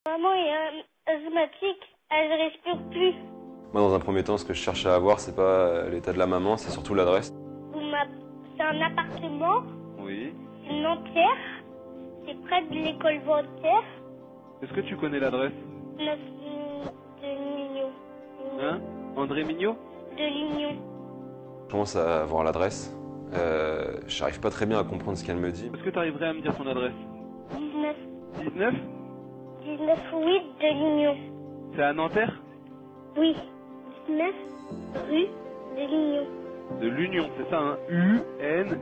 Maman est asthmatique, elle respire plus. Moi, dans un premier temps, ce que je cherche à avoir, c'est pas l'état de la maman, c'est surtout l'adresse. C'est un appartement, Oui. c'est Nanterre, c'est près de l'école Voltaire, Est-ce que tu connais l'adresse 9 de Lignon. Hein André Mignot De Lignon. Je commence à avoir l'adresse. J'arrive pas très bien à comprendre ce qu'elle me dit. Est-ce que tu arriverais à me dire ton adresse 19. 19 8 de Lignon. C'est à Nanterre Oui. 19 rue de Lignon. De l'Union, c'est ça, hein U-N-I-O-N,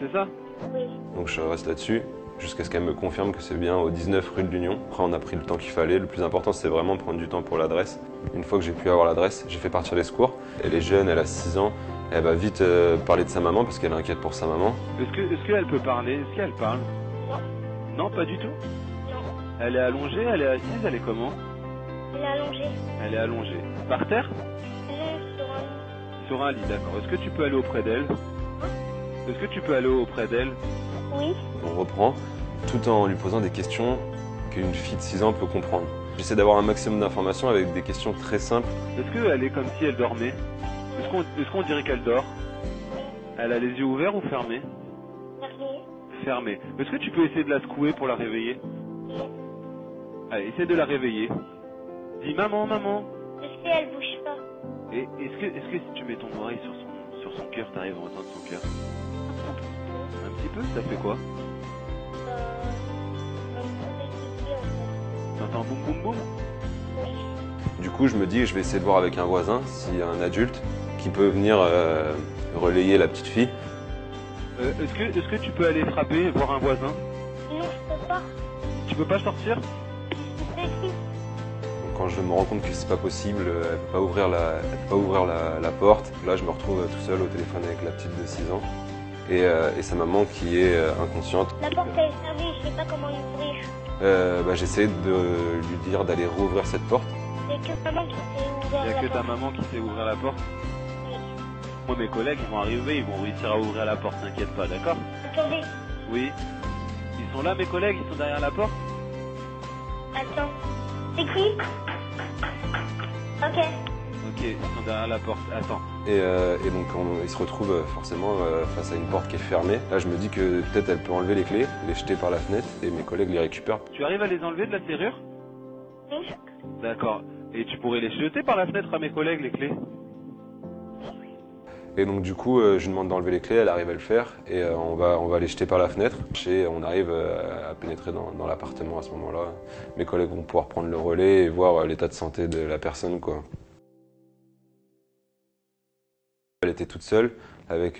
c'est ça Oui. Donc je reste là-dessus jusqu'à ce qu'elle me confirme que c'est bien au 19 rue de l'Union. Après, on a pris le temps qu'il fallait. Le plus important, c'est vraiment prendre du temps pour l'adresse. Une fois que j'ai pu avoir l'adresse, j'ai fait partir les secours. Elle est jeune, elle a 6 ans. Elle va vite parler de sa maman parce qu'elle est inquiète pour sa maman. Est-ce qu'elle peut parler Est-ce qu'elle parle Non. Non, pas du tout Non. Elle est allongée, elle est assise, elle est comment Elle est allongée. Elle est allongée. Par terre Non, sur un lit. Sur un lit, d'accord. Est-ce que tu peux aller auprès d'elle Est-ce que tu peux aller auprès d'elle Oui. On reprend tout en lui posant des questions qu'une fille de 6 ans peut comprendre. J'essaie d'avoir un maximum d'informations avec des questions très simples. Est-ce qu'elle est comme si elle dormait Est-ce qu'on dirait qu'elle dort Elle a les yeux ouverts ou fermés Fermée. Fermés. Est-ce que tu peux essayer de la secouer pour la réveiller Non. Allez, essaie de la réveiller. Dis maman, maman. Je sais, elle bouge pas. Et est-ce que si tu mets ton oreille sur son cœur, t'arrives à entendre son cœur Un petit peu Ça fait quoi Un peu d'équité en fait. T'entends boum boum boum Oui. Du coup, je me dis que je vais essayer de voir avec un voisin, s'il y a un adulte, qui peut venir relayer la petite fille. Est-ce que tu peux aller frapper et voir un voisin Non, je peux pas. Tu peux pas sortir C'est qui? Donc, quand je me rends compte que c'est pas possible, elle peut pas ouvrir la porte. Là, je me retrouve tout seul au téléphone avec la petite de 6 ans et sa maman qui est inconsciente. La porte elle est fermée, je sais pas comment l'ouvrir. J'essaie de lui dire d'aller rouvrir cette porte. Il y a que maman qui sait Il ouvrir n'y a la que ta porte. maman qui sait ouvrir la porte Oui. Moi, mes collègues, ils vont arriver, ils vont réussir à ouvrir la porte, t'inquiète pas, d'accord Attendez, Oui. Ils sont là, mes collègues, ils sont derrière la porte attends. C'est qui? Ok. Ok, ils sont derrière la porte, attends. Et donc il se retrouve forcément face à une porte qui est fermée. Là, je me dis que peut-être elle peut enlever les clés, les jeter par la fenêtre et mes collègues les récupèrent. Tu arrives à les enlever de la serrure Oui. D'accord. Et tu pourrais les jeter par la fenêtre à mes collègues, les clés Et donc du coup, je lui demande d'enlever les clés, elle arrive à le faire et on va les jeter par la fenêtre. Et on arrive à pénétrer dans l'appartement à ce moment-là. Mes collègues vont pouvoir prendre le relais et voir l'état de santé de la personne, quoi. Elle était toute seule avec